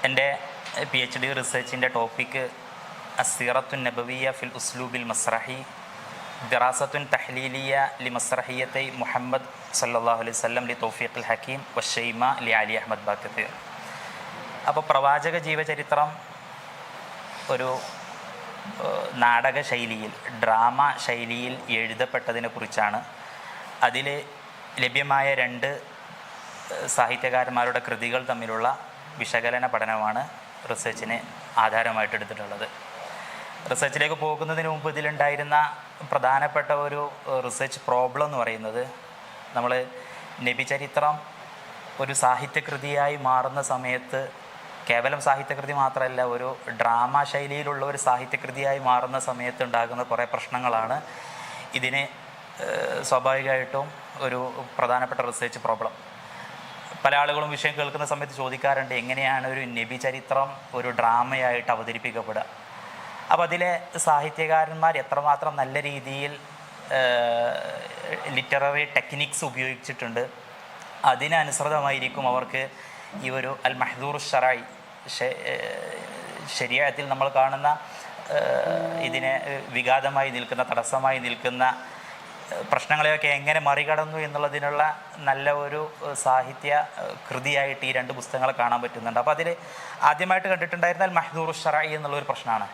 എൻ്റെ PhD റിസർച്ചിൻ്റെ topic അസ്സിറത്തുൻ നബവിയ ഫിൽ ഉസ്ലൂബിൽ മസ്രഹി ദിറാസത്തുൻ തഹ്ലീലിയ ലി മസ്രഹിയത്തൈ മുഹമ്മദ് സല്ലല്ലാഹു അലൈഹി വസല്ലം ലി തൗഫീഖുൽ ഹക്കീം വഷൈമ ലി അലി അഹമ്മദ് ബാക്കത്തീർ. അപ്പോൾ പ്രവാചക ജീവചരിത്രം ഒരു നാടക ശൈലിയിൽ, ഡ്രാമ ശൈലിയിൽ എഴുതപ്പെട്ടതിനെ കുറിച്ചാണ്. അതിൽ ലഭ്യമായ 2 സാഹിത്യകാരന്മാരുടെ കൃതികൾ തമ്മിലുള്ള വിശകലന പഠനമാണ് റിസർച്ചിനെ ആധാരമായിട്ട് എടുത്തിട്ടുള്ളത്. റിസർച്ചിലേക്ക് പോകുന്നതിന് മുമ്പ് ഇതിലുണ്ടായിരുന്ന പ്രധാനപ്പെട്ട ഒരു റിസർച്ച് പ്രോബ്ലം എന്ന് പറയുന്നത്, നമ്മൾ നബി ചരിത്രം ഒരു സാഹിത്യകൃതിയായി മാറുന്ന സമയത്ത് കേവലം സാഹിത്യകൃതി മാത്രമല്ല, ഒരു ഡ്രാമ ശൈലിയിലുള്ള ഒരു സാഹിത്യകൃതിയായി മാറുന്ന സമയത്ത് ഉണ്ടാകുന്ന കുറേ പ്രശ്നങ്ങളാണ് ഇതിന് സ്വാഭാവികമായിട്ടും ഒരു പ്രധാനപ്പെട്ട റിസർച്ച് പ്രോബ്ലം. പല ആളുകളും വിഷയം കേൾക്കുന്ന സമയത്ത് ചോദിക്കാറുണ്ട്, എങ്ങനെയാണ് ഒരു നബി ചരിത്രം ഒരു ഡ്രാമയായിട്ട് അവതരിപ്പിക്കപ്പെടുക? അപ്പോൾ അതിലെ സാഹിത്യകാരന്മാർ എത്രമാത്രം നല്ല രീതിയിൽ ലിറ്റററി ടെക്നിക്സ് ഉപയോഗിച്ചിട്ടുണ്ട്, അതിനനുസൃതമായിരിക്കും അവർക്ക് ഈ ഒരു അൽ മഹ്ദൂർ ശറഈ, ശരീഅത്തിൽ നമ്മൾ കാണുന്ന ഇതിനെ വിഘാതമായി നിൽക്കുന്ന, തടസ്സമായി നിൽക്കുന്ന പ്രശ്നങ്ങളെയൊക്കെ എങ്ങനെ മറികടന്നു എന്നുള്ളതിനുള്ള നല്ല ഒരു സാഹിത്യ കൃതിയായിട്ട് ഈ 2 പുസ്തകങ്ങളെ കാണാൻ പറ്റുന്നുണ്ട്. അപ്പോൾ അതിൽ ആദ്യമായിട്ട് കണ്ടിട്ടുണ്ടായിരുന്ന അൽ മഹ്ദൂർ ശറഈ എന്നുള്ളൊരു പ്രശ്നമാണ്.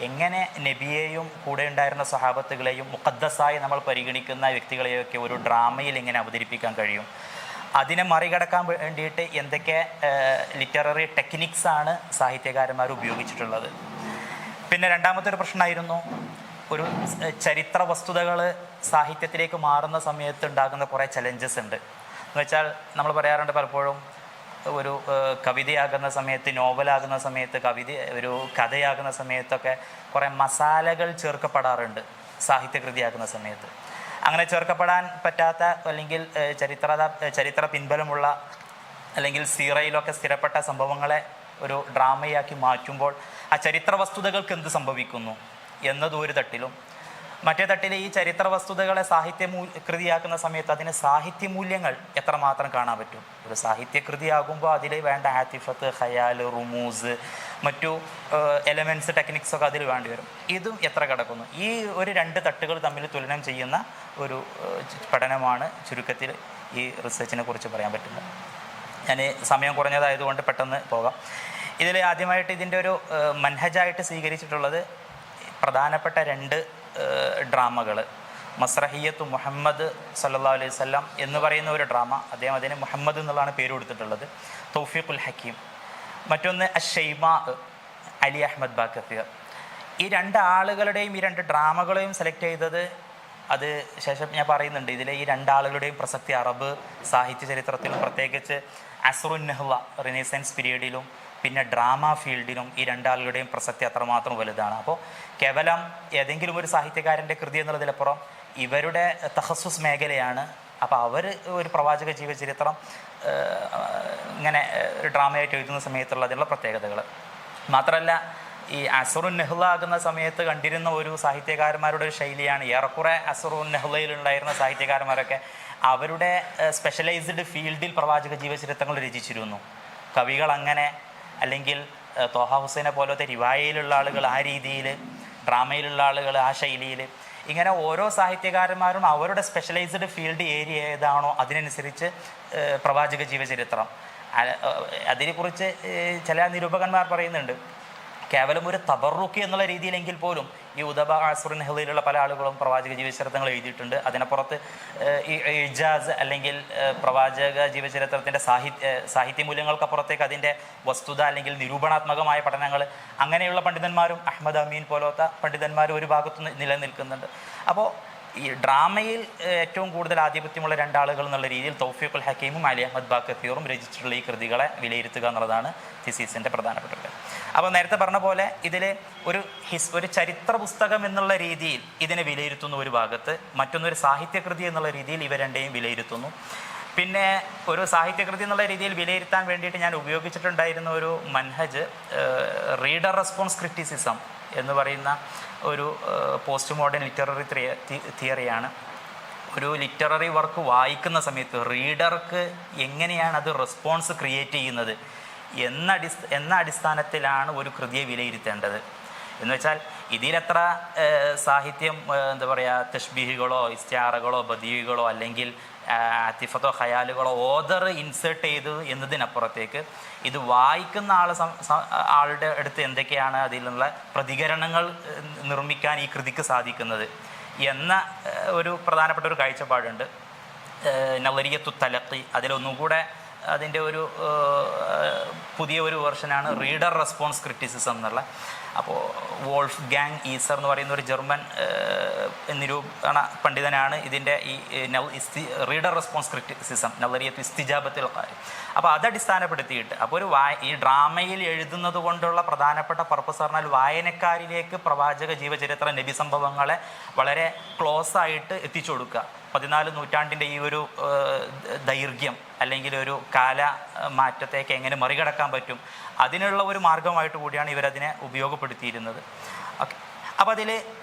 എങ്ങനെ നബിയെയും കൂടെ ഉണ്ടായിരുന്ന സ്വഹാബത്തുകളെയും മുഖദ്ദസായി നമ്മൾ പരിഗണിക്കുന്ന വ്യക്തികളെയൊക്കെ ഒരു ഡ്രാമയിൽ എങ്ങനെ അവതരിപ്പിക്കാൻ കഴിയും, അതിനെ മറികടക്കാൻ വേണ്ടിയിട്ട് എന്തൊക്കെ ലിറ്റററി ടെക്നിക്സാണ് സാഹിത്യകാരന്മാർ ഉപയോഗിച്ചിട്ടുള്ളത്. പിന്നെ രണ്ടാമത്തെ ഒരു പ്രശ്നമായിരുന്നു, ഒരു ചരിത്ര വസ്തുതകൾ സാഹിത്യത്തിലേക്ക് മാറുന്ന സമയത്ത് ഉണ്ടാകുന്ന കുറേ ചലഞ്ചസ് ഉണ്ട്. എന്ന് വെച്ചാൽ നമ്മൾ പറയാറുണ്ട് പലപ്പോഴും, ഒരു കവിതയാകുന്ന സമയത്ത്, നോവലാകുന്ന സമയത്ത്, ഒരു കഥയാകുന്ന സമയത്തൊക്കെ കുറേ മസാലകൾ ചേർക്കപ്പെടാറുണ്ട് സാഹിത്യകൃതിയാകുന്ന സമയത്ത്. അങ്ങനെ ചേർക്കപ്പെടാൻ പറ്റാത്ത, അല്ലെങ്കിൽ ചരിത്ര പിൻബലമുള്ള, അല്ലെങ്കിൽ സീറയിലൊക്കെ സ്ഥിരപ്പെട്ട സംഭവങ്ങളെ ഒരു ഡ്രാമയാക്കി മാറ്റുമ്പോൾ ആ ചരിത്ര വസ്തുതകൾക്ക് എന്ത് സംഭവിക്കുന്നു എന്നത് ഒരു തട്ടിലും, മറ്റേ തട്ടിൽ ഈ ചരിത്ര വസ്തുതകളെ കൃതിയാക്കുന്ന സമയത്ത് അതിന് സാഹിത്യമൂല്യങ്ങൾ എത്രമാത്രം കാണാൻ പറ്റും. ഒരു സാഹിത്യകൃതിയാകുമ്പോൾ അതിൽ വേണ്ട ആത്തിഫത്ത്, ഖയാൽ, റുമൂസ്, മറ്റു എലമെൻറ്റ്സ്, ടെക്നിക്സൊക്കെ അതിൽ വേണ്ടി വരും. ഇതും എത്ര കിടക്കുന്നു. ഈ ഒരു 2 തട്ടുകൾ തമ്മിൽ തുലനം ചെയ്യുന്ന ഒരു പഠനമാണ് ചുരുക്കത്തിൽ ഈ റിസർച്ചിനെ കുറിച്ച് പറയാൻ പറ്റുന്നത്. ഞാൻ സമയം കുറഞ്ഞതായതുകൊണ്ട് പെട്ടെന്ന് പോകാം. ഇതിൽ ആദ്യമായിട്ട് ഇതിൻ്റെ ഒരു മൻഹജായിട്ട് സ്വീകരിച്ചിട്ടുള്ളത് പ്രധാനപ്പെട്ട 2 ഡ്രാമകൾ. മസ്രഹിയത്തു മുഹമ്മദ് സല്ലല്ലാഹു അലൈഹി വസല്ലം എന്ന് പറയുന്ന ഒരു ഡ്രാമ, അദ്ദേഹം അതിന് മുഹമ്മദ് എന്നുള്ളതാണ് പേര് കൊടുത്തിട്ടുള്ളത്, തൗഫീഖുൽ ഹക്കീം. മറ്റൊന്ന് അശ്ശൈമാ, അലി അഹമ്മദ് ബാക്കത്തീർ. ഈ 2 ആളുകളുടെയും ഈ 2 ഡ്രാമകളെയും സെലക്ട് ചെയ്തത്, അത് ശേഷം ഞാൻ പറയുന്നുണ്ട്, ഇതിലെ ഈ 2 ആളുകളുടെയും പ്രസക്തി അറബ് സാഹിത്യ ചരിത്രത്തിലും പ്രത്യേകിച്ച് അസ്റുൻ നഹ്ള, റിനൈസൻസ് പീരീഡിലും പിന്നെ ഡ്രാമ ഫീൽഡിലും ഈ 2 ആളുകളുടെയും പ്രസക്തി അത്രമാത്രം വലുതാണ്. അപ്പോൾ കേവലം ഏതെങ്കിലും ഒരു സാഹിത്യകാരൻ്റെ കൃതി എന്നുള്ളതിലപ്പുറം ഇവരുടെ തഖസ്സുസ് മേഖലയാണ്. അപ്പോൾ അവർ ഒരു പ്രവാചക ജീവചരിത്രം ഇങ്ങനെ ഒരു ഡ്രാമയായിട്ട് എഴുതുന്ന സമയത്തുള്ള അതിനുള്ള പ്രത്യേകതകൾ മാത്രമല്ല, ഈ അസ്റുൻ നഹ്ള ആകുന്ന സമയത്ത് കണ്ടിരുന്ന ഒരു സാഹിത്യകാരന്മാരുടെ ഒരു ശൈലിയാണ്, ഏറെക്കുറെ അസ്റുൻ നഹ്ളയിലുണ്ടായിരുന്ന സാഹിത്യകാരന്മാരൊക്കെ അവരുടെ സ്പെഷ്യലൈസ്ഡ് ഫീൽഡിൽ പ്രവാചക ജീവചരിത്രങ്ങൾ രചിച്ചിരുന്നു. കവികൾ അങ്ങനെ, അല്ലെങ്കിൽ ത്വാഹ ഹുസൈനെ പോലത്തെ റിവായയിലുള്ള ആളുകൾ ആ രീതിയിൽ, ഡ്രാമയിലുള്ള ആളുകൾ ആ ശൈലിയിൽ, ഇങ്ങനെ ഓരോ സാഹിത്യകാരന്മാരും അവരുടെ സ്പെഷ്യലൈസ്ഡ് ഫീൽഡ് ഏരിയ ഏതാണോ അതിനനുസരിച്ച് പ്രവാചക ജീവചരിത്രം. അതിനെക്കുറിച്ച് ചില നിരൂപകന്മാർ പറയുന്നുണ്ട്, കേവലം ഒരു തബറുക്ക് എന്നുള്ള രീതിയിലെങ്കിൽ പോലും ഈ ഉദബ, അസ്റുൻ നഹ്ളയിലുള്ള പല ആളുകളും പ്രവാചക ജീവചരിത്രങ്ങൾ എഴുതിയിട്ടുണ്ട്. അതിനപ്പുറത്ത് ഈ ഇജാസ് അല്ലെങ്കിൽ പ്രവാചക ജീവചരിത്രത്തിൻ്റെ സാഹിത്യമൂല്യങ്ങൾക്കപ്പുറത്തേക്ക് അതിൻ്റെ വസ്തുത അല്ലെങ്കിൽ നിരൂപണാത്മകമായ പഠനങ്ങൾ, അങ്ങനെയുള്ള പണ്ഡിതന്മാരും അഹ്മദ് അമീൻ പോലത്തെ പണ്ഡിതന്മാരും ഒരു ഭാഗത്ത് നിലനിൽക്കുന്നുണ്ട്. അപ്പോൾ ഈ ഡ്രാമയിൽ ഏറ്റവും കൂടുതൽ ആധിപത്യമുള്ള 2 ആളുകൾ എന്നുള്ള രീതിയിൽ തൗഫീഖുൽ ഹക്കീമും അലി അഹമ്മദ് ബാക്കത്തീറും രചിച്ചിട്ടുള്ള ഈ കൃതികളെ വിലയിരുത്തുക എന്നുള്ളതാണ് തിസീസിൻ്റെ പ്രധാനപ്പെട്ട കാര്യം. അപ്പോൾ നേരത്തെ പറഞ്ഞ പോലെ ഇതിൽ ഒരു ചരിത്ര പുസ്തകം എന്നുള്ള രീതിയിൽ ഇതിനെ വിലയിരുത്തുന്ന ഒരു ഭാഗത്ത്, മറ്റൊന്നൊരു സാഹിത്യകൃതി എന്നുള്ള രീതിയിൽ ഇവ 2യും വിലയിരുത്തുന്നു. പിന്നെ ഒരു സാഹിത്യകൃതി എന്നുള്ള രീതിയിൽ വിലയിരുത്താൻ വേണ്ടിയിട്ട് ഞാൻ ഉപയോഗിച്ചിട്ടുണ്ടായിരുന്ന ഒരു മൻഹജ് റീഡർ റെസ്പോൺസ് ക്രിറ്റിസിസം എന്ന് പറയുന്ന ഒരു പോസ്റ്റ് മോഡേൺ ലിറ്റററി തിയറിയാണ്. ഒരു ലിറ്റററി വർക്ക് വായിക്കുന്ന സമയത്ത് റീഡർക്ക് എങ്ങനെയാണ് അത് റെസ്പോൺസ് ക്രിയേറ്റ് ചെയ്യുന്നത്, എന്ന അടിസ്ഥാനത്തിലാണ് ഒരു കൃതിയെ വിലയിരുത്തേണ്ടത്. എന്ന് വെച്ചാൽ ഇതിലെത്ര സാഹിത്യം എന്താ പറയുക, തഷ്ബീഹുകളോ ഇസ്തിആറകളോ ബദീഹുകളോ അല്ലെങ്കിൽ ആതിഫത്തോ ഖയാലുകളോ ഓദർ ഇൻസേർട്ട് ചെയ്തു എന്നതിനപ്പുറത്തേക്ക് ഇത് വായിക്കുന്ന ആളുടെ അടുത്ത് എന്തൊക്കെയാണ് അതിലുള്ള പ്രതികരണങ്ങൾ നിർമ്മിക്കാൻ ഈ കൃതിക്ക് സാധിക്കുന്നത് എന്ന ഒരു പ്രധാനപ്പെട്ട ഒരു കാഴ്ചപ്പാടുണ്ട്. നളരിയത്തു തലഖി, അതിലൊന്നുകൂടെ അതിൻ്റെ ഒരു പുതിയ ഒരു വെർഷനാണ് റീഡർ റെസ്പോൺസ് ക്രിറ്റിസിസം എന്നുള്ള. അപ്പോൾ വോൾഫ് ഗാങ് ഈസർ എന്ന് പറയുന്ന ഒരു ജർമ്മൻ നിരൂപണ പണ്ഡിതനാണ് ഇതിൻ്റെ ഈ റീഡർ റെസ്പോൺസ് ക്രിറ്റിസിസം നളരിയത്ത് ഇസ്തിജാബത്തിൽ കാര്യം. അപ്പോൾ അതടിസ്ഥാനപ്പെടുത്തിയിട്ട് അപ്പോൾ ഈ ഡ്രാമയിൽ എഴുതുന്നത് കൊണ്ടുള്ള പ്രധാനപ്പെട്ട പർപ്പസ് പറഞ്ഞാൽ വായനക്കാരിലേക്ക് പ്രവാചക ജീവചരിത്ര നബി സംഭവങ്ങളെ വളരെ ക്ലോസ് ആയിട്ട് എത്തിച്ചു കൊടുക്കുക. 14 നൂറ്റാണ്ടിൻ്റെ ഈ ഒരു ദൈർഘ്യം അല്ലെങ്കിൽ ഒരു കാല മാറ്റത്തേക്ക് എങ്ങനെ മറികടക്കാൻ പറ്റും, അതിനുള്ള ഒരു മാർഗമായിട്ട് കൂടിയാണ് ഇവരതിനെ ഉപയോഗപ്പെടുത്തിയിരുന്നത്. ഓക്കെ, അപ്പോൾ അതിൽ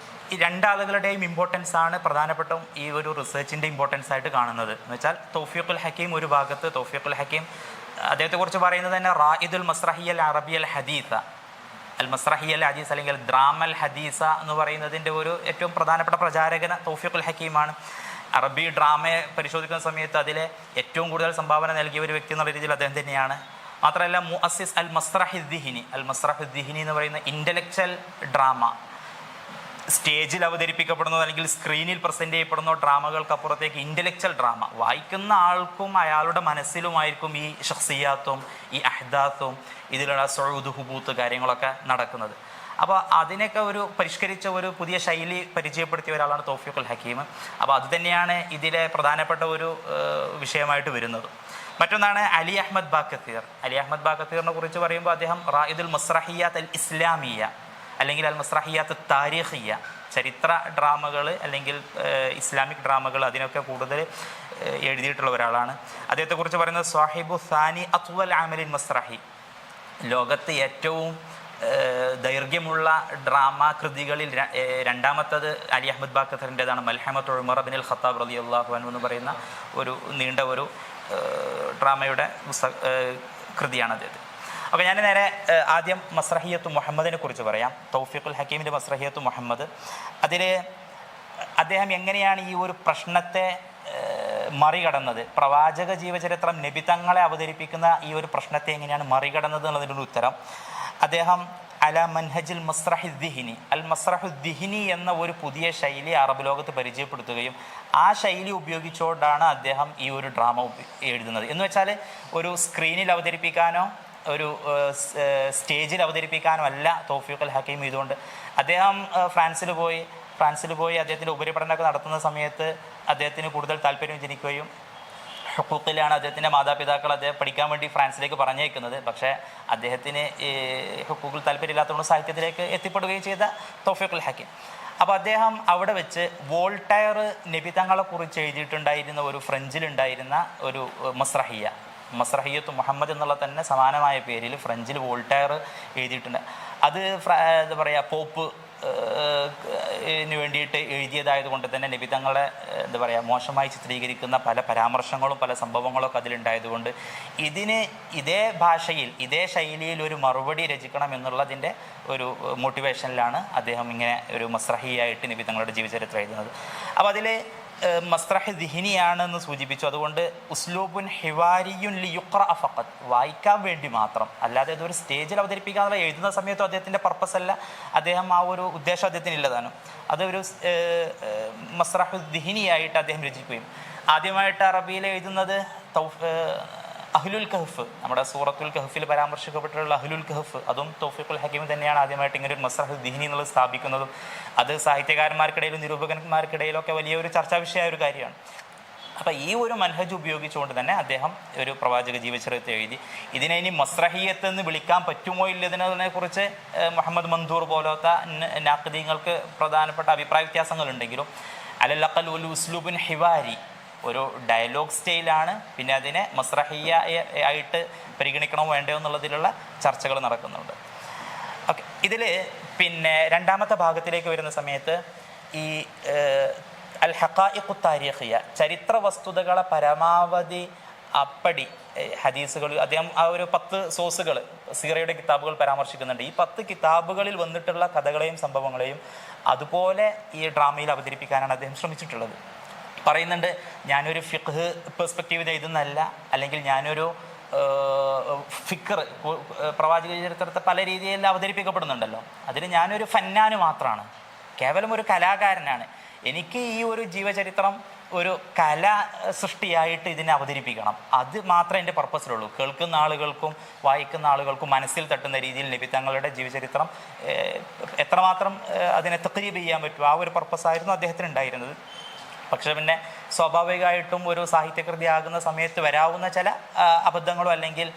ഈ രണ്ടാളുകളുടെയും ഇമ്പോർട്ടൻസ് ആണ് പ്രധാനപ്പെട്ടും ഈ ഒരു റിസർച്ചിൻ്റെ ഇമ്പോർട്ടൻസ് ആയിട്ട് കാണുന്നത്. എന്ന് വെച്ചാൽ തൗഫീഖുൽ ഹക്കീം ഒരു ഭാഗത്ത്, തൗഫീഖുൽ ഹക്കീം അദ്ദേഹത്തെക്കുറിച്ച് പറയുന്നത് തന്നെ റായിദുൽ മസ്രഹിയൽ അറബിയൽ ഹദീസ, അൽ മസ്രഹിയൽ ഹദീസ് അല്ലെങ്കിൽ ദ്രാമൽ ഹദീസ എന്ന് പറയുന്നതിൻ്റെ ഒരു ഏറ്റവും പ്രധാനപ്പെട്ട പ്രചാരകൻ തൗഫീഖുൽ ഹക്കീമാണ്. അറബി ഡ്രാമയെ പരിശോധിക്കുന്ന സമയത്ത് അതിലെ ഏറ്റവും കൂടുതൽ സംഭാവന നൽകിയ ഒരു വ്യക്തി എന്നുള്ള രീതിയിൽ അദ്ദേഹം തന്നെയാണ്. മാത്രമല്ല മുഅസ്സിസ് അൽ മസ്രഹുദ്ദിഹിനി, അൽ മസ്രഹുദ്ദിഹിനി എന്ന് പറയുന്ന ഇൻ്റലക്ച്വൽ ഡ്രാമ, സ്റ്റേജിൽ അവതരിപ്പിക്കപ്പെടുന്നതോ അല്ലെങ്കിൽ സ്ക്രീനിൽ പ്രസൻറ്റ് ചെയ്യപ്പെടുന്ന ഡ്രാമകൾക്കപ്പുറത്തേക്ക് ഇൻ്റലക്ച്വൽ ഡ്രാമ വായിക്കുന്ന ആൾക്കും അയാളുടെ മനസ്സിലുമായിരിക്കും ഈ ഷഖ്സിയാത്തും ഈ അഹ്ദാത്തും ഇതിലുള്ള സുഊദ് ഹുബൂത്ത് കാര്യങ്ങളൊക്കെ നടക്കുന്നത്. അപ്പോൾ അതിനൊക്കെ ഒരു പരിഷ്കരിച്ച ഒരു പുതിയ ശൈലി പരിചയപ്പെടുത്തിയ ഒരാളാണ് തൗഫീഖുൽ ഹക്കീം. അപ്പോൾ അത് തന്നെയാണ് ഇതിലെ പ്രധാനപ്പെട്ട ഒരു വിഷയമായിട്ട് വരുന്നത്. മറ്റൊന്നാണ് അലി അഹമ്മദ് ബാക്കത്തീർ. അലി അഹമ്മദ് ബാക്കത്തീറിനെ കുറിച്ച് പറയുമ്പോൾ അദ്ദേഹം റായിദുൽ മസ്രഹിയാത്ത് അൽ ഇസ്ലാമിയ അല്ലെങ്കിൽ അൽ മസ്രഹിയാത്ത് താരീഖിയ, ചരിത്ര ഡ്രാമകൾ അല്ലെങ്കിൽ ഇസ്ലാമിക് ഡ്രാമകൾ അതിനൊക്കെ കൂടുതൽ എഴുതിയിട്ടുള്ള ഒരാളാണ്. അദ്ദേഹത്തെക്കുറിച്ച് പറയുന്നത് സാഹിബു സാനി അത്വൽ ആമലിൻ മസ്രഹി, ലോകത്ത് ഏറ്റവും ദൈർഘ്യമുള്ള ഡ്രാമ കൃതികളിൽ രണ്ടാമത്തത് അലി അഹമ്മദ് ബാക്കത്തറിൻ്റെതാണ്. മൽഹമത്തുൽ ഉമർ ബിൻ അൽ ഖത്താബ് റളിയല്ലാഹു അൻഹു എന്ന് പറയുന്ന ഒരു നീണ്ട ഒരു ഡ്രാമയുടെ കൃതിയാണ് അദ്ദേഹം. അപ്പോൾ ഞാൻ നേരെ ആദ്യം മസ്രഹിയത്തു മുഹമ്മദിനെ കുറിച്ച് പറയാം. തൗഫീഖുൽ ഹക്കീമിൻ്റെ മസ്രഹിയത്തു മുഹമ്മദ്, അതിൽ അദ്ദേഹം എങ്ങനെയാണ് ഈ ഒരു പ്രശ്നത്തെ മറികടന്നത്, പ്രവാചക ജീവചരിത്രം നബി തങ്ങളെ അവതരിപ്പിക്കുന്ന ഈ ഒരു പ്രശ്നത്തെ എങ്ങനെയാണ് മറികടന്നത് എന്നുള്ളതിൻ്റെ ഉത്തരം അദ്ദേഹം അല മൻഹജിൽ മസ്രഹുദ്ദിഹിനി, അൽ മസ്രഹുദ്ദിഹിനി എന്ന ഒരു പുതിയ ശൈലി അറബ് ലോകത്ത് പരിചയപ്പെടുത്തുകയും ആ ശൈലി ഉപയോഗിച്ചുകൊണ്ടാണ് അദ്ദേഹം ഈ ഒരു ഡ്രാമ എഴുതുന്നത്. എന്ന് വെച്ചാൽ ഒരു സ്ക്രീനിൽ അവതരിപ്പിക്കാനോ ഒരു സ്റ്റേജിൽ അവതരിപ്പിക്കാനോ അല്ല തൗഫീഖുൽ ഹക്കീം. ഇതുകൊണ്ട് അദ്ദേഹം ഫ്രാൻസിൽ പോയി അദ്ദേഹത്തിൻ്റെ ഉപരിപഠനമൊക്കെ നടത്തുന്ന സമയത്ത് അദ്ദേഹത്തിന് കൂടുതൽ താല്പര്യം ജനിക്കുകയും ഹുക്കൂക്കിലാണ് അദ്ദേഹത്തിൻ്റെ മാതാപിതാക്കൾ അദ്ദേഹം പഠിക്കാൻ വേണ്ടി ഫ്രാൻസിലേക്ക് പറഞ്ഞേക്കുന്നത്. പക്ഷേ അദ്ദേഹത്തിന് ഹുക്കൂക്കിൽ താല്പര്യമില്ലാത്തതുകൊണ്ട് സാഹിത്യത്തിലേക്ക് എത്തിപ്പെടുകയും ചെയ്ത തൗഫീഖുൽ ഹക്കീം. അപ്പോൾ അദ്ദേഹം അവിടെ വെച്ച് വോൾട്ടയർ നബി തങ്ങളെക്കുറിച്ച് എഴുതിയിട്ടുണ്ടായിരുന്ന ഒരു ഫ്രഞ്ചിലുണ്ടായിരുന്ന ഒരു മസ്രഹിയത്ത് മുഹമ്മദ് എന്നുള്ള തന്നെ സമാനമായ പേരിൽ ഫ്രഞ്ചിൽ വോൾട്ടയർ എഴുതിയിട്ടുണ്ട്. അത് എന്താ പറയുക, പോപ്പ് വേണ്ടിയിട്ട് എഴുതിയതായതുകൊണ്ട് തന്നെ നബി തങ്ങളെ എന്താ പറയുക മോശമായി ചിത്രീകരിക്കുന്ന പല പരാമർശങ്ങളും പല സംഭവങ്ങളൊക്കെ അതിലുണ്ടായതുകൊണ്ട് ഇതിന് ഇതേ ഭാഷയിൽ ഇതേ ശൈലിയിൽ ഒരു മറുപടി രചിക്കണം എന്നുള്ളതിൻ്റെ ഒരു മോട്ടിവേഷനിലാണ് അദ്ദേഹം ഇങ്ങനെ ഒരു മസ്രഹിയായിട്ട് നബി തങ്ങളുടെ ജീവചരിത്രം എഴുതുന്നത്. അപ്പോൾ അതിൽ മസ്രഹ് ദിഹിനിയാണെന്ന് സൂചിപ്പിച്ചു. അതുകൊണ്ട് ഉസ്ലൂബുൻ ഹിവാരിയുൻ ലിയുഖ്റ ഫഖത്ത്, വായിക്കാൻ വേണ്ടി മാത്രം, അല്ലാതെ ഇതൊരു സ്റ്റേജിൽ അവതരിപ്പിക്കാനുള്ള എഴുതുന്ന സമയത്തും അദ്ദേഹത്തിൻ്റെ പർപ്പസ് അല്ല, അദ്ദേഹം ആ ഒരു ഉദ്ദേശം അദ്ദേഹത്തിനില്ലതാനും. അതൊരു മസ്രഹ് ദിഹിനിയായിട്ട് അദ്ദേഹം രചിക്കുകയും ആദ്യമായിട്ട് അറബിയിൽ എഴുതുന്നത് അഹ്ലുൽ കഹ്ഫ്, നമ്മുടെ സൂറത്തുൽ കഹ്ഫിൽ പരാമർശിക്കപ്പെട്ടിട്ടുള്ള അഹ്ലുൽ കഹ്ഫ്, അതും തൗഫീഖുൽ ഹക്കീം തന്നെയാണ് ആദ്യമായിട്ട് ഇങ്ങനെ ഒരു മസ്രഹ് ദിഹിനി എന്നുള്ളത് സ്ഥാപിക്കുന്നതും. അത് സാഹിത്യകാരന്മാർക്കിടയിലും നിരൂപകന്മാർക്കിടയിലൊക്കെ വലിയൊരു ചർച്ചാ വിഷയമായ ഒരു കാര്യമാണ്. അപ്പോൾ ഈ ഒരു മൻഹജ് ഉപയോഗിച്ചുകൊണ്ട് തന്നെ അദ്ദേഹം ഒരു പ്രവാചക ജീവചരിത്രം എഴുതി. ഇതിനെ ഇനി മസ്രഹിയത്ത് എന്ന് വിളിക്കാൻ പറ്റുമോ ഇല്ലതിനെക്കുറിച്ച് മുഹമ്മദ് മൻദൂർ പോലത്തെ നാഖദീങ്ങൾക്ക് പ്രധാനപ്പെട്ട അഭിപ്രായ വ്യത്യാസങ്ങളുണ്ടെങ്കിലും അലൽ ഒരു ഉസ്ലൂബുൻ ഹിവാരി, ഒരു ഡയലോഗ് സ്റ്റൈലാണ്. പിന്നെ അതിനെ മസ്രഹിയ ആയിട്ട് പരിഗണിക്കണമോ വേണ്ടയോ എന്നുള്ളതിലുള്ള ചർച്ചകൾ നടക്കുന്നുണ്ട്. ഓക്കെ, ഇതിൽ പിന്നെ രണ്ടാമത്തെ ഭാഗത്തിലേക്ക് വരുന്ന സമയത്ത് ഈ അൽ ഹഖായിഖു താരീഖിയ, ചരിത്ര വസ്തുതകളെ പരമാവധി അപ്പടി ഹദീസുകൾ അദ്ദേഹം ആ ഒരു 10 സോഴ്സുകൾ സീറയുടെ കിതാബുകൾ പരാമർശിക്കുന്നുണ്ട്. ഈ 10 കിതാബുകളിൽ വന്നിട്ടുള്ള കഥകളെയും സംഭവങ്ങളെയും അതുപോലെ ഈ ഡ്രാമയിൽ അവതരിപ്പിക്കാനാണ് അദ്ദേഹം ശ്രമിച്ചിട്ടുള്ളത്. പറയുന്നുണ്ട്, ഞാനൊരു ഫിഖ് പെർസ്പെക്റ്റീവ് എഴുതുന്നല്ല, അല്ലെങ്കിൽ ഞാനൊരു ഫിക്കർ പ്രവാചക ചരിത്രത്തെ പല രീതിയിൽ അവതരിപ്പിക്കപ്പെടുന്നുണ്ടല്ലോ, അതിൽ ഞാനൊരു ഫന്നാന് മാത്രമാണ്, കേവലം ഒരു കലാകാരനാണ്. എനിക്ക് ഈ ഒരു ജീവചരിത്രം ഒരു കല സൃഷ്ടിയായിട്ട് ഇതിനെ അവതരിപ്പിക്കണം, അത് മാത്രമേ എൻ്റെ പർപ്പസിലുള്ളൂ. കേൾക്കുന്ന ആളുകൾക്കും വായിക്കുന്ന ആളുകൾക്കും മനസ്സിൽ തട്ടുന്ന രീതിയിൽ നബി തങ്ങളുടെ ജീവചരിത്രം എത്രമാത്രം അതിനെ തഖ്രീബ് ചെയ്യാൻ പറ്റും, ആ ഒരു പർപ്പസായിരുന്നു അദ്ദേഹത്തിന് ഉണ്ടായിരുന്നത്. പക്ഷെ പിന്നെ സ്വാഭാവികമായിട്ടും ഒരു സാഹിത്യകൃതി ആകുന്ന സമയത്ത് വരാവുന്ന ചില അബദ്ധങ്ങളോ അല്ലെങ്കിൽ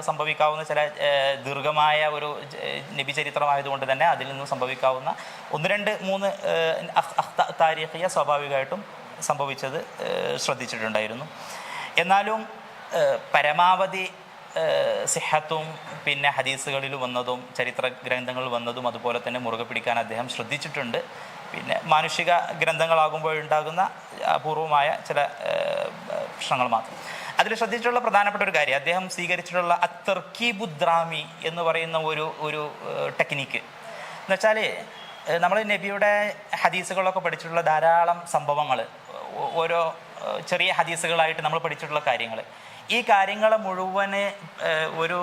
സംഭവിക്കാവുന്ന ചില ദീർഘമായ ഒരു നബി ചരിത്രമായതുകൊണ്ട് തന്നെ അതിൽ നിന്നും സംഭവിക്കാവുന്ന 1, 2, 3 താരീഖിയ സ്വാഭാവികമായിട്ടും സംഭവിച്ചത് ശ്രദ്ധിച്ചിട്ടുണ്ടായിരുന്നു. എന്നാലും പരമാവധി സിഹത്തും പിന്നെ ഹദീസുകളിൽ വന്നതും ചരിത്ര ഗ്രന്ഥങ്ങളിൽ വന്നതും അതുപോലെ തന്നെ മുറുകെ പിടിക്കാൻ അദ്ദേഹം ശ്രദ്ധിച്ചിട്ടുണ്ട്. പിന്നെ മാനുഷിക ഗ്രന്ഥങ്ങളാകുമ്പോഴുണ്ടാകുന്ന അപൂർവമായ ചില പ്രശ്നങ്ങൾ മാത്രം. അതിൽ ശ്രദ്ധിച്ചിട്ടുള്ള പ്രധാനപ്പെട്ട ഒരു കാര്യം, അദ്ദേഹം സ്വീകരിച്ചിട്ടുള്ള അത്തർക്കീബുദ്രാമി എന്ന് പറയുന്ന ഒരു ടെക്നിക്ക് എന്ന് വെച്ചാൽ, നമ്മൾ നബിയുടെ ഹദീസുകളൊക്കെ പഠിച്ചിട്ടുള്ള ധാരാളം സംഭവങ്ങൾ, ഓരോ ചെറിയ ഹദീസുകളായിട്ട് നമ്മൾ പഠിച്ചിട്ടുള്ള കാര്യങ്ങൾ, ഈ കാര്യങ്ങൾ മുഴുവന് ഒരു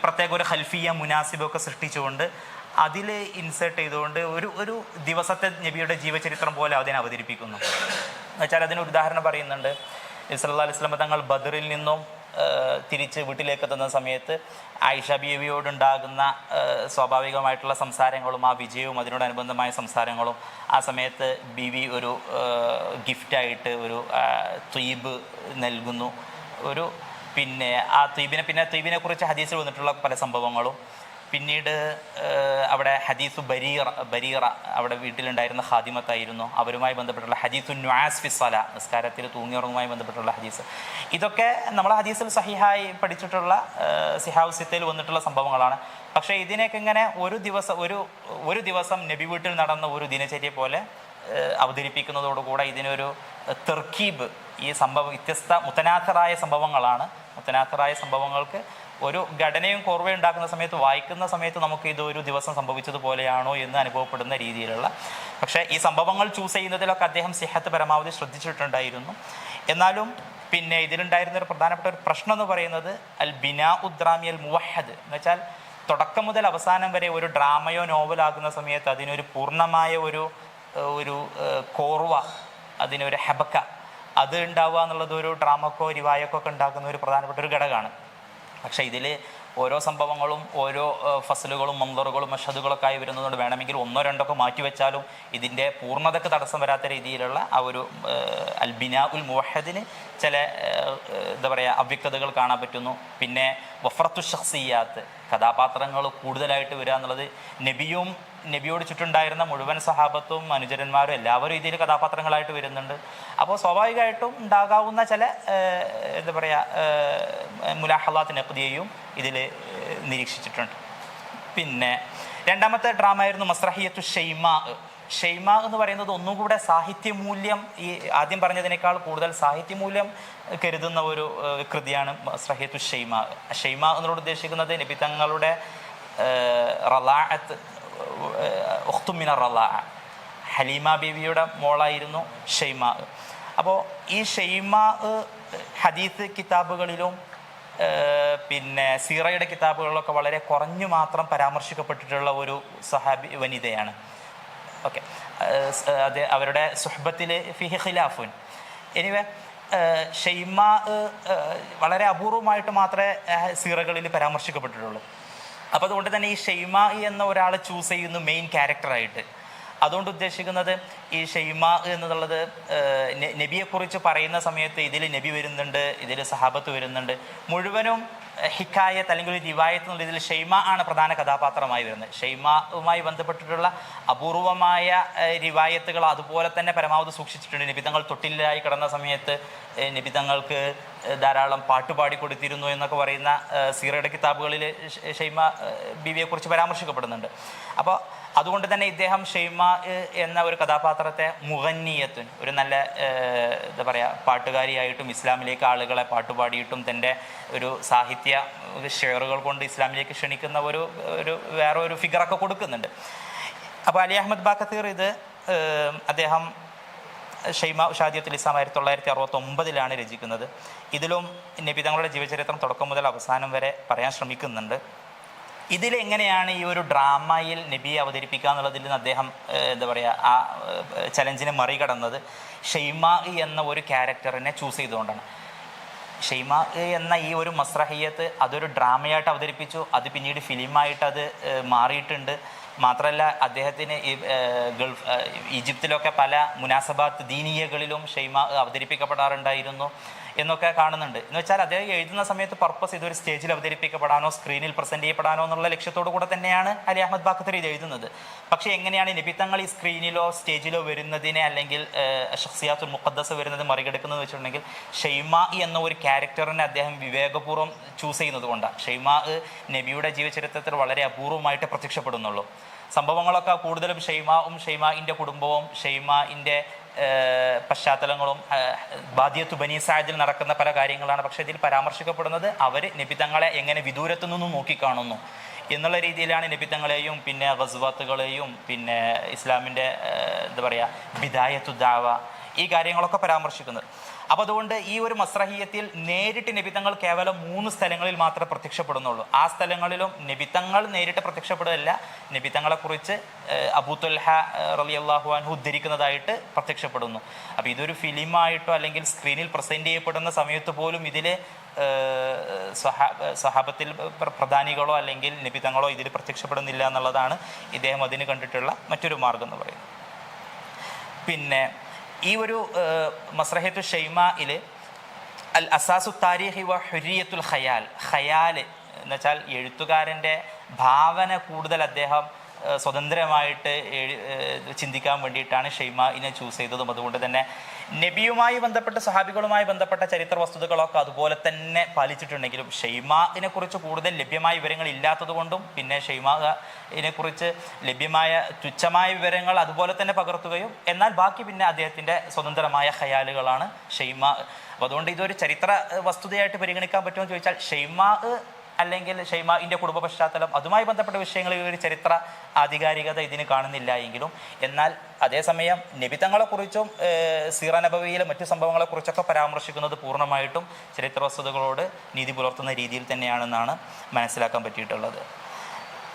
പ്രത്യേക ഒരു ഹൽഫിയ മുനാസിബൊക്കെ സൃഷ്ടിച്ചുകൊണ്ട് അതിൽ ഇൻസേർട്ട് ചെയ്തുകൊണ്ട് ഒരു ദിവസത്തെ നബിയുടെ ജീവചരിത്രം പോലെ അതിനെ അവതരിപ്പിക്കുന്നു. എന്നുവെച്ചാൽ അതിനൊരു ഉദാഹരണം പറയുന്നുണ്ട്. നബി സല്ലല്ലാഹു അലൈഹി വസല്ലം തങ്ങൾ ബദറിൽ നിന്നും തിരിച്ച് വീട്ടിലേക്ക് എത്തുന്ന സമയത്ത് ആയിഷ ബീവിയോടുണ്ടാകുന്ന സ്വാഭാവികമായിട്ടുള്ള സംസാരങ്ങളും ആ വിജയവും അതിനോടനുബന്ധമായ സംസാരങ്ങളും, ആ സമയത്ത് ബീവി ഒരു ഗിഫ്റ്റായിട്ട് ഒരു ത്വീബ് നൽകുന്നു. പിന്നെ ആ ത്വീബിനെ കുറിച്ച് ഹദീസിൽ വന്നിട്ടുള്ള പല സംഭവങ്ങളും, പിന്നീട് അവിടെ ഹദീസു ബരീറ അവിടെ വീട്ടിലുണ്ടായിരുന്ന ഖാദിമത്തായിരുന്നു, അവരുമായി ബന്ധപ്പെട്ടുള്ള ഹദീസു നുആസ് ഫി സ്വലാ, നിസ്കാരത്തിൽ തൂങ്ങിയുറങ്ങുമായി ബന്ധപ്പെട്ടുള്ള ഹദീസ്. ഇതൊക്കെ നമ്മൾ ഹദീസിൽ സഹിഹായി പഠിച്ചിട്ടുള്ള സിഹാഉ സിത്തയിൽ വന്നിട്ടുള്ള സംഭവങ്ങളാണ്. പക്ഷേ ഇതിനൊക്കെ ഇങ്ങനെ ഒരു ദിവസം നബി വീട്ടിൽ നടന്ന ഒരു ദിനചര്യ പോലെ അവതരിപ്പിക്കുന്നതോടുകൂടെ ഇതിനൊരു തെർക്കീബ്, ഈ സംഭവം വ്യത്യസ്ത മുത്തനാത്തറായ സംഭവങ്ങളാണ്. മുത്തനാത്തറായ സംഭവങ്ങൾക്ക് ഒരു ഘടനയും കോർവയും ഉണ്ടാക്കുന്ന സമയത്ത്, വായിക്കുന്ന സമയത്ത് നമുക്ക് ഇതൊരു ദിവസം സംഭവിച്ചതുപോലെയാണോ എന്ന് അനുഭവപ്പെടുന്ന രീതിയിലുള്ള. പക്ഷേ ഈ സംഭവങ്ങൾ ചൂസ് ചെയ്യുന്നതിലൊക്കെ അദ്ദേഹം സിഹത്ത് പരമാവധി ശ്രദ്ധിച്ചിട്ടുണ്ടായിരുന്നു. എന്നാലും പിന്നെ ഇതിലുണ്ടായിരുന്ന ഒരു പ്രധാനപ്പെട്ട ഒരു പ്രശ്നം എന്ന് പറയുന്നത് അൽ ബിനാ ഉദ്രാമി അൽ മുവഹദ് എന്ന് വെച്ചാൽ, തുടക്കം മുതൽ അവസാനം വരെ ഒരു ഡ്രാമയോ നോവലാകുന്ന സമയത്ത് അതിനൊരു പൂർണ്ണമായ ഒരു കോർവ, അതിനൊരു ഹെബക്ക അത് ഉണ്ടാവുക എന്നുള്ളത് ഒരു ഡ്രാമക്കോ റിവായക്കോ ഒക്കെ ഉണ്ടാക്കുന്ന ഒരു പ്രധാനപ്പെട്ട ഒരു ഘടകമാണ്. പക്ഷേ ഇതിൽ ഓരോ സംഭവങ്ങളും ഓരോ ഫസലുകളും മന്ദറുകളും മഷദുകളൊക്കെ ആയി വരുന്നതുകൊണ്ട് വേണമെങ്കിൽ 1, 2 മാറ്റിവെച്ചാലും ഇതിൻ്റെ പൂർണ്ണതയ്ക്ക് തടസ്സം വരാത്ത രീതിയിലുള്ള ആ ഒരു അൽ ബിനാ ഉൽ മുവഹദിന് ചില എന്താ പറയുക അവ്യക്തതകൾ കാണാൻ പറ്റുന്നു. പിന്നെ വഫറത്തു ഷഖ്സിയാത്ത്, കഥാപാത്രങ്ങൾ കൂടുതലായിട്ട് വരിക എന്നുള്ളത്, നബിയോട് ചുറ്റുണ്ടായിരുന്ന മുഴുവൻ സഹാബത്തും അനുചരന്മാരും എല്ലാവരും ഇതിൽ കഥാപാത്രങ്ങളായിട്ട് വരുന്നുണ്ട്. അപ്പോൾ സ്വാഭാവികമായിട്ടും ഉണ്ടാകാവുന്ന ചില എന്താ പറയുക മുലാഹലാത്ത് നഖ്ദിയയും ഇതിൽ നിരീക്ഷിച്ചിട്ടുണ്ട്. പിന്നെ രണ്ടാമത്തെ ഡ്രാമ ആയിരുന്നു മസ്രഹിയത്തു ഷെയ്മ എന്ന് പറയുന്നത് ഒന്നുകൂടെ സാഹിത്യമൂല്യം, ഈ ആദ്യം പറഞ്ഞതിനേക്കാൾ കൂടുതൽ സാഹിത്യമൂല്യം കരുതുന്ന ഒരു കൃതിയാണ് മസ്രഹിയത്തു ഷെയ്മ എന്നോട് ഉദ്ദേശിക്കുന്നത് നബി തങ്ങളുടെ റലാഅത്ത്, ഉഖ്തുമിന റലാഅ, ഹലീമ ബീവിയുടെ മോളായിരുന്നു ഷെയ്മ. അപ്പോൾ ഈ ഷെയ്മ ഹദീസ് കിതാബുകളിലും പിന്നെ സീറയുടെ കിതാബുകളിലൊക്കെ വളരെ കുറഞ്ഞു മാത്രം പരാമർശിക്കപ്പെട്ടിട്ടുള്ള ഒരു സഹാബി വനിതയാണ്. ഓക്കെ, അത് അവരുടെ സുഹ്ബത്തിൽ ഫിഹി ഖിലാഫുൻ. എനിവേ ഷെയ്മ വളരെ അപൂർവമായിട്ട് മാത്രമേ സീറകളിൽ പരാമർശിക്കപ്പെട്ടിട്ടുള്ളൂ. അപ്പോൾ അതുകൊണ്ട് തന്നെ ഈ ഷെയ്മ എന്ന ഒരാളെ ചൂസ് ചെയ്യുന്നു മെയിൻ ക്യാരക്ടറായിട്ട്. അതുകൊണ്ട് ഉദ്ദേശിക്കുന്നത് ഈ ഷെയ്മ എന്നുള്ളത് നബിയെക്കുറിച്ച് പറയുന്ന സമയത്ത് ഇതിൽ നബി വരുന്നുണ്ട്, ഇതിൽ സഹാബത്ത് വരുന്നുണ്ട്, മുഴുവനും ഹിക്കായത്ത് അല്ലെങ്കിൽ ഒരു റിവായത്ത് എന്നുള്ള ഇതിൽ ഷെയ്മ ആണ് പ്രധാന കഥാപാത്രമായി വരുന്നത്. ഷെയ്മയുമായി ബന്ധപ്പെട്ടിട്ടുള്ള അപൂർവമായ റിവായത്തുകൾ അതുപോലെ തന്നെ പരമാവധി സൂക്ഷിച്ചിട്ടുണ്ട്. നബി തങ്ങൾ തൊട്ടിലായി കിടന്ന സമയത്ത് നബി തങ്ങൾക്ക് ധാരാളം പാട്ടുപാടി കൊടുത്തിരുന്നു എന്നൊക്കെ പറയുന്ന സീറയുടെ കിതാബുകളിൽ ഷെയ്മ ബീവിയെക്കുറിച്ച് പരാമർശിക്കപ്പെടുന്നുണ്ട്. അപ്പോൾ അതുകൊണ്ട് തന്നെ ഇദ്ദേഹം ഷെയ്മ എന്ന ഒരു കഥാപാത്രത്തെ മുഗന്നിയത്തുൻ, ഒരു നല്ല എന്താ പറയുക പാട്ടുകാരിയായിട്ടും ഇസ്ലാമിലേക്ക് ആളുകളെ പാട്ടുപാടിയിട്ടും തൻ്റെ ഒരു സാഹിത്യ ഷെയറുകൾ കൊണ്ട് ഇസ്ലാമിലേക്ക് ക്ഷണിക്കുന്ന ഒരു വേറെ ഒരു ഫിഗറൊക്കെ കൊടുക്കുന്നുണ്ട്. അപ്പോൾ അലി അഹമ്മദ് ബാക്കത്തീർ ഇത് അദ്ദേഹം ഷെയ്മ ഷാദിയത്തുൽ ഇസ്ലാം 1969 രചിക്കുന്നത്. ഇതിലും നബി തങ്ങളുടെ ജീവചരിത്രം തുടക്കം മുതൽ അവസാനം വരെ പറയാൻ ശ്രമിക്കുന്നുണ്ട്. ഇതിലെങ്ങനെയാണ് ഈ ഒരു ഡ്രാമയിൽ നബിയെ അവതരിപ്പിക്കുക എന്നുള്ളതിൽ നിന്ന് അദ്ദേഹം എന്താ പറയുക ആ ചലഞ്ചിനെ മറികടന്നത് ഷെയ്മ എന്ന ഒരു ക്യാരക്ടറിനെ ചൂസ് ചെയ്തുകൊണ്ടാണ്. ഷെയ്മ എന്ന ഈ ഒരു മസ്രഹിയത്ത് അതൊരു ഡ്രാമയായിട്ട് അവതരിപ്പിച്ചു, അത് പിന്നീട് ഫിലിമായിട്ട് അത് മാറിയിട്ടുണ്ട്. മാത്രമല്ല അദ്ദേഹത്തിന് ഈ ഈജിപ്തിലൊക്കെ പല മുനാസബാത്ത് ദീനീയകളിലും ഷെയ്മ അവതരിപ്പിക്കപ്പെടാറുണ്ടായിരുന്നു എന്നൊക്കെ കാണുന്നുണ്ട്. എന്ന് വെച്ചാൽ അദ്ദേഹം എഴുതുന്ന സമയത്ത് പർപ്പസ് ഇതൊരു സ്റ്റേജിൽ അവതരിപ്പിക്കപ്പെടാനോ സ്ക്രീനിൽ പ്രസൻറ്റ് ചെയ്യപ്പെടാനോ എന്നുള്ള ലക്ഷ്യത്തോടു കൂടെ തന്നെയാണ് അലി അഹമ്മദ് ബാക്കത്തർ ഇത് എഴുതുന്നത്. പക്ഷേ എങ്ങനെയാണ് നബിത്തങ്ങൾ ഈ സ്ക്രീനിലോ സ്റ്റേജിലോ വരുന്നതിനെ അല്ലെങ്കിൽ ഷഖ്സിയാത്തുൽ മുഖദ്ദസ് വരുന്നത് മറികടക്കുന്നത് വെച്ചിട്ടുണ്ടെങ്കിൽ ഷെയ്മ എന്ന ഒരു ക്യാരക്ടറിനെ അദ്ദേഹം വിവേകപൂർവ്വം ചൂസ് ചെയ്യുന്നത് കൊണ്ടാണ്. ഷെയ്മ നബിയുടെ ജീവചരിത്രത്തിൽ വളരെ അപൂർവമായിട്ട് പ്രത്യക്ഷപ്പെടുന്നുള്ളൂ. സംഭവങ്ങളൊക്കെ കൂടുതലും ഷെയ്മാഇൻ്റെ കുടുംബവും ഷെയ്മാഇൻ്റെ പശ്ചാത്തലങ്ങളും ബാദിയത്തു ബനി സാദിൽ നടക്കുന്ന പല കാര്യങ്ങളാണ്. പക്ഷേ ഇതിൽ പരാമർശിക്കപ്പെടുന്നത് അവർ നബിതങ്ങളെ എങ്ങനെ വിദൂരത്തു നിന്നും നോക്കിക്കാണുന്നു എന്നുള്ള രീതിയിലാണ് നബിതങ്ങളെയും പിന്നെ ഗസ്വാത്തുകളെയും പിന്നെ ഇസ്ലാമിൻ്റെ എന്താ പറയുക ബിദായത്തു ദാവ ഈ കാര്യങ്ങളൊക്കെ പരാമർശിക്കുന്നത്. അപ്പോൾ അതുകൊണ്ട് ഈ ഒരു മസ്രഹിയത്തിൽ നേരിട്ട് നബിതങ്ങൾ കേവലം 3 സ്ഥലങ്ങളിൽ മാത്രമേ പ്രത്യക്ഷപ്പെടുന്നുള്ളൂ. ആ സ്ഥലങ്ങളിലും നബിതങ്ങൾ നേരിട്ട് പ്രത്യക്ഷപ്പെടുകയല്ല, നബിതങ്ങളെക്കുറിച്ച് അബൂ ത്വൽഹ റളിയല്ലാഹു അൻഹു ഉദ്ധരിക്കുന്നതായിട്ട് പ്രത്യക്ഷപ്പെടുന്നു. അപ്പോൾ ഇതൊരു ഫിലിമായിട്ടോ അല്ലെങ്കിൽ സ്ക്രീനിൽ പ്രസൻറ്റ് ചെയ്യപ്പെടുന്ന സമയത്ത് പോലും ഇതിൽ സ്വഹാബത്തിൽ പ്രധാനികളോ അല്ലെങ്കിൽ നബിതങ്ങളോ ഇതിൽ പ്രത്യക്ഷപ്പെടുന്നില്ല എന്നുള്ളതാണ് ഇദ്ദേഹം അതിന് കണ്ടിട്ടുള്ള മറ്റൊരു മാർഗം എന്ന് പറയുന്നത്. പിന്നെ ഈ ഒരു മസ്രഹത്തു ഷെയ്മയിൽ അൽ അസാസു താരീഖി വ ഹുരിയത്തുൽ ഖയാൽ എന്ന് വെച്ചാൽ എഴുത്തുകാരൻ്റെ ഭാവന കൂടുതൽ അദ്ദേഹം സ്വതന്ത്രമായിട്ട് ചിന്തിക്കാൻ വേണ്ടിയിട്ടാണ് ഷെയ്മയെ ചൂസ് ചെയ്തതും. അതുകൊണ്ട് തന്നെ നബിയുമായി ബന്ധപ്പെട്ട സഹാബികളുമായി ബന്ധപ്പെട്ട ചരിത്ര വസ്തുതകളൊക്കെ അതുപോലെ തന്നെ പാലിച്ചിട്ടുണ്ടെങ്കിലും ഷെയ്മയെ കുറിച്ച് കൂടുതൽ ലഭ്യമായ വിവരങ്ങൾ ഇല്ലാത്തത് കൊണ്ടും പിന്നെ ഷെയ്മയെ കുറിച്ച് ലഭ്യമായ തുച്ഛമായ വിവരങ്ങൾ അതുപോലെ തന്നെ പകർത്തുകയും എന്നാൽ ബാക്കി പിന്നെ അദ്ദേഹത്തിൻ്റെ സ്വതന്ത്രമായ ഖയാലുകളാണ് ഷെയ്മ. അപ്പോൾ അതുകൊണ്ട് ഇതൊരു ചരിത്ര വസ്തുതയായിട്ട് പരിഗണിക്കാൻ പറ്റുമെന്ന് ചോദിച്ചാൽ ഷെയ്മ അല്ലെങ്കിൽ ഷെയ്മയുടെ കുടുംബ പശ്ചാത്തലം അതുമായി ബന്ധപ്പെട്ട വിഷയങ്ങളിൽ ഒരു ചരിത്ര ആധികാരികത ഇതിന് കാണുന്നില്ല എങ്കിലും എന്നാൽ അതേസമയം നബിതങ്ങളെക്കുറിച്ചും സീറ നബവിയിലെ മറ്റു സംഭവങ്ങളെക്കുറിച്ചൊക്കെ പരാമർശിക്കുന്നത് പൂർണ്ണമായിട്ടും ചരിത്ര വസ്തുതകളോട് നീതി പുലർത്തുന്ന രീതിയിൽ തന്നെയാണെന്നാണ് മനസ്സിലാക്കാൻ പറ്റിയിട്ടുള്ളത്.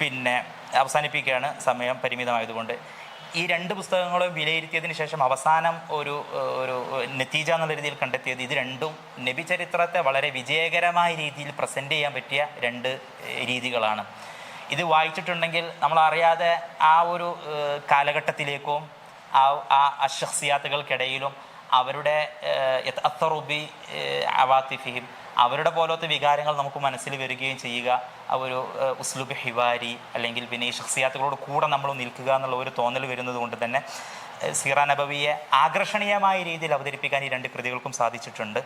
പിന്നെ അവസാനിപ്പിക്കുകയാണ്, സമയം പരിമിതമായതുകൊണ്ട്. ഈ 2 പുസ്തകങ്ങളും വിലയിരുത്തിയതിന് ശേഷം അവസാനം ഒരു നതീജ എന്നുള്ള രീതിയിൽ കണ്ടെത്തിയത് ഇത് രണ്ടും നബി ചരിത്രത്തെ വളരെ വിജയകരമായ രീതിയിൽ പ്രസൻറ്റ് ചെയ്യാൻ പറ്റിയ 2 രീതികളാണ്. ഇത് വായിച്ചിട്ടുണ്ടെങ്കിൽ നമ്മളറിയാതെ ആ ഒരു കാലഘട്ടത്തിലേക്കും ആ അഷഖ്സിയാത്തുകൾക്കിടയിലും അവരുടെ അത്തറുബി അവാത്തിഫിഹിം അവരുടെ പോലത്തെ വികാരങ്ങൾ നമുക്ക് മനസ്സിൽ വരികയും ചെയ്യുക. ആ ഒരു ഉസ്ലുബ് ഹിവാരി അല്ലെങ്കിൽ പിന്നെ ഈ ഷഖ്സിയാത്തുകളോട് കൂടെ നമ്മൾ നിൽക്കുക എന്നുള്ള ഒരു തോന്നൽ വരുന്നത് കൊണ്ട് തന്നെ സീറ നബവിയെ ആകർഷണീയമായ രീതിയിൽ അവതരിപ്പിക്കാൻ ഈ 2 കൃതികൾക്കും സാധിച്ചിട്ടുണ്ട്.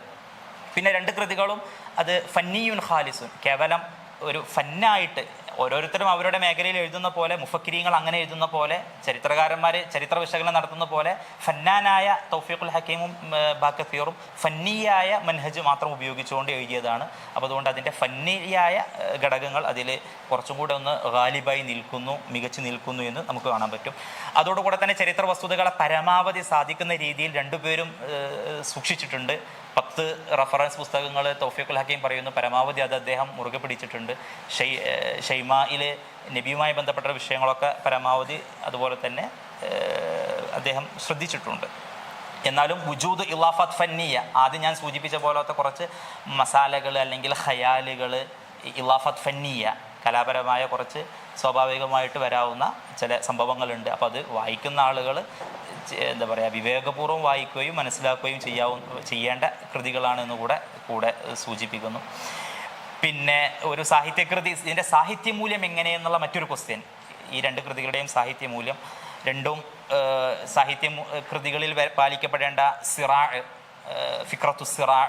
പിന്നെ 2 കൃതികളും അത് ഫന്നിയുൻ ഖാലിസുൻ, കേവലം ഒരു ഫന്നായിട്ട് ഓരോരുത്തരും അവരുടെ മേഖലയിൽ എഴുതുന്ന പോലെ മുഫക്കിരീങ്ങൾ അങ്ങനെ എഴുതുന്ന പോലെ ചരിത്രകാരന്മാർ ചരിത്ര വിശകലനം നടത്തുന്ന പോലെ ഫന്നാനായ തൗഫീഖുൽ ഹക്കീമും ബാക്കത്തീറും ഫന്നിയായ മൻഹജ് മാത്രം ഉപയോഗിച്ചുകൊണ്ട് എഴുതിയതാണ്. അപ്പോൾ അതുകൊണ്ട് അതിൻ്റെ ഫന്നിയായ ഘടകങ്ങൾ അതിൽ കുറച്ചും കൂടെ ഒന്ന് ഗാലിബായി നിൽക്കുന്നു, മികച്ചു നിൽക്കുന്നു എന്ന് നമുക്ക് കാണാൻ പറ്റും. അതോടുകൂടെ തന്നെ ചരിത്ര വസ്തുതകളെ പരമാവധി സാധിക്കുന്ന രീതിയിൽ 2 പേരും സൂക്ഷിച്ചിട്ടുണ്ട്. 10 റഫറൻസ് പുസ്തകങ്ങൾ തൗഫീഖുൽ ഹക്കീം പറയുന്നു, പരമാവധി അത് അദ്ദേഹം മുറുകെ പിടിച്ചിട്ടുണ്ട്. ഷെയ്മയിൽ നബിയുമായി ബന്ധപ്പെട്ട വിഷയങ്ങളൊക്കെ പരമാവധി അതുപോലെ തന്നെ അദ്ദേഹം ശ്രദ്ധിച്ചിട്ടുണ്ട്. എന്നാലും വുജൂദ് ഇലാഫത്ത് ഫന്നിയ, ആദ്യം ഞാൻ സൂചിപ്പിച്ച പോലത്തെ കുറച്ച് മസാലകൾ അല്ലെങ്കിൽ ഖയാലുകൾ, ഇലാഫത്ത് ഫന്നിയ കലാപരമായ കുറച്ച് സ്വാഭാവികമായിട്ട് വരാവുന്ന ചില സംഭവങ്ങളുണ്ട്. അപ്പോൾ അത് വായിക്കുന്ന ആളുകൾ എന്താ പറയുക വിവേകപൂർവ്വം വായിക്കുകയും മനസ്സിലാക്കുകയും ചെയ്യേണ്ട കൃതികളാണ് എന്ന് കൂടെ സൂചിപ്പിക്കുന്നു. പിന്നെ ഒരു സാഹിത്യകൃതി ഇതിൻ്റെ സാഹിത്യമൂല്യം എങ്ങനെയെന്നുള്ള മറ്റൊരു ക്വസ്റ്റ്യൻ. ഈ 2 കൃതികളുടെയും സാഹിത്യമൂല്യം, 2 സാഹിത്യ കൃതികളിൽ പാലിക്കപ്പെടേണ്ട സിറാ ഫിക്രത്തു സിറാ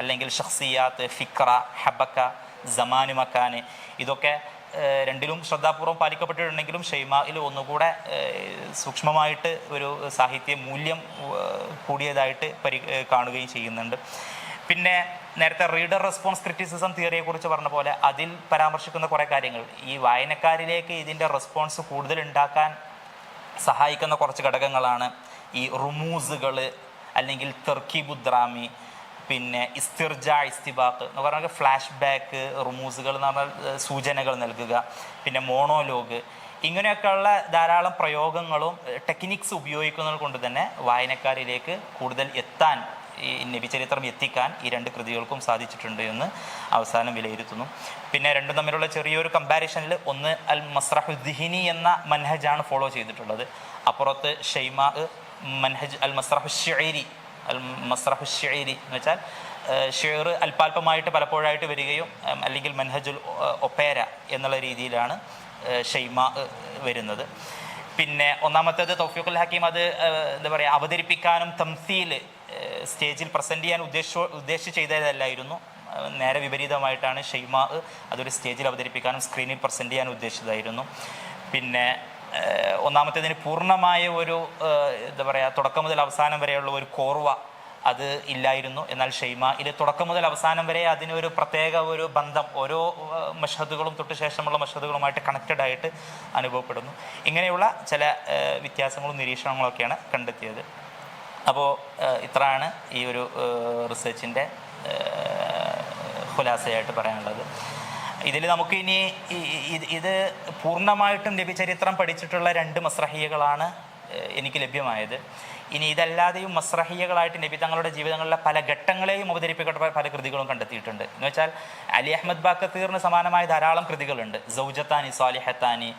അല്ലെങ്കിൽ ഷഖ്സിയാത്ത്, ഫിക്ര, ഹബക്ക, സമാനു മക്കാന്, ഇതൊക്കെ രണ്ടിലും ശ്രദ്ധാപൂർവം പാലിക്കപ്പെട്ടിട്ടുണ്ടെങ്കിലും ഷെയ്മായിൽ ഒന്നുകൂടെ സൂക്ഷ്മമായിട്ട് ഒരു സാഹിത്യ മൂല്യം കൂടിയതായിട്ട് കാണുകയും ചെയ്യുന്നുണ്ട്. പിന്നെ നേരത്തെ റീഡർ റെസ്പോൺസ് ക്രിറ്റിസിസം തിയറിയെക്കുറിച്ച് പറഞ്ഞ പോലെ അതിൽ പരാമർശിക്കുന്ന കുറേ കാര്യങ്ങൾ ഈ വായനക്കാരിലേക്ക് ഇതിൻ്റെ റെസ്പോൺസ് കൂടുതൽ ഉണ്ടാക്കാൻ സഹായിക്കുന്ന കുറച്ച് ഘടകങ്ങളാണ് ഈ റുമൂസുകൾ, അല്ലെങ്കിൽ തെർക്കീബുദ്രാമി, പിന്നെ ഇസ്തിർജ, ഇസ്തിബാക്ക് എന്ന് പറഞ്ഞാൽ ഫ്ലാഷ് ബാക്ക്, റുമൂസുകൾ എന്ന് പറഞ്ഞാൽ സൂചനകൾ നൽകുക, പിന്നെ മോണോലോഗ്, ഇങ്ങനെയൊക്കെയുള്ള ധാരാളം പ്രയോഗങ്ങളും ടെക്നിക്സ് ഉപയോഗിക്കുന്നത് കൊണ്ട് തന്നെ വായനക്കാരിലേക്ക് കൂടുതൽ എത്താൻ, ഈ നബിചരിത്രം എത്തിക്കാൻ ഈ രണ്ട് കൃതികൾക്കും സാധിച്ചിട്ടുണ്ട് എന്ന് അവസാനം വിലയിരുത്തുന്നു. പിന്നെ രണ്ടും തമ്മിലുള്ള ചെറിയൊരു കമ്പാരിഷനിൽ ഒന്ന് അൽ മസ്റഹുദ്ദിഹിനി എന്ന മൻഹജാണ് ഫോളോ ചെയ്തിട്ടുള്ളത്, അപ്പുറത്ത് ഷെയ്മാ മൻഹജ് അൽ മസ്റഹുശ്ശഇരി. മസ്റഹുശ്ശഇരി എന്ന് വെച്ചാൽ ഷെയർ അല്പാൽപമായിട്ട് പലപ്പോഴായിട്ട് വരികയും അല്ലെങ്കിൽ മൻഹജുൽ ഒപ്പേര എന്നുള്ള രീതിയിലാണ് ഷെയ്മാ വരുന്നത്. പിന്നെ ഒന്നാമത്തേത് തൗഫീഖുൽ ഹക്കീം അത് എന്താ പറയുക, അവതരിപ്പിക്കാനും തംസീൽ സ്റ്റേജിൽ പ്രസൻറ്റ് ചെയ്യാൻ ഉദ്ദേശിച്ച് ചെയ്തതല്ലായിരുന്നു. നേരെ വിപരീതമായിട്ടാണ് ഷെയ്മാ അതൊരു സ്റ്റേജിൽ അവതരിപ്പിക്കാനും സ്ക്രീനിൽ പ്രസൻറ്റ് ചെയ്യാൻ ഉദ്ദേശിച്ചതായിരുന്നു. പിന്നെ ഒന്നാമത്തേതിന് പൂർണ്ണമായ ഒരു എന്താ പറയുക, തുടക്കം മുതൽ അവസാനം വരെയുള്ള ഒരു കോർവ അത് ഇല്ലായിരുന്നു. എന്നാൽ ഷെയ്മായിൽ തുടക്കം മുതൽ അവസാനം വരെ അതിനൊരു പ്രത്യേക ഒരു ബന്ധം ഓരോ മഷഹദുകളും തൊട്ട് ശേഷമുള്ള മഷഹദുകളുമായിട്ട് കണക്റ്റഡ് ആയിട്ട് അനുഭവപ്പെടുന്നു. ഇങ്ങനെയുള്ള ചില വ്യത്യാസങ്ങളും നിരീക്ഷണങ്ങളൊക്കെയാണ് കണ്ടെത്തിയത്. അപ്പോൾ ഇത്രയാണ് ഈ ഒരു റിസർച്ചിൻ്റെ ഖുലാസയായിട്ട് പറയാനുള്ളത്. ഇതിൽ നമുക്കിനി ഇത് പൂർണ്ണമായിട്ടും നബിചരിത്രം പഠിച്ചിട്ടുള്ള 2 മസ്രഹിയകളാണ് എനിക്ക് ലഭ്യമായത്. ഇനി ഇതല്ലാതെയും മസ്രഹിയകളായിട്ട് നബി തങ്ങളുടെ ജീവിതങ്ങളിലെ പല ഘട്ടങ്ങളെയും അവതരിപ്പിക്കപ്പെട്ട പല കൃതികളും കണ്ടെത്തിയിട്ടുണ്ട്. എന്ന് വെച്ചാൽ അലി അഹമ്മദ് ബാക്കത്തീറിന് സമാനമായ ധാരാളം കൃതികളുണ്ട്. സൗജത്താനി, സ്വാലിഹത്താനി,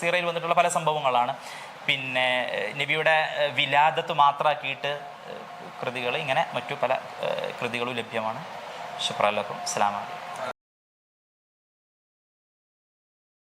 സീറയിൽ വന്നിട്ടുള്ള പല സംഭവങ്ങളാണ്. പിന്നെ നബിയുടെ വിലാദത്ത് മാത്രമാക്കിയിട്ട് കൃതികൾ, ഇങ്ങനെ മറ്റു പല കൃതികളും ലഭ്യമാണ്. ശുക്രാൻ ലക്കും. അസ്സലാമു അലൈക്കും.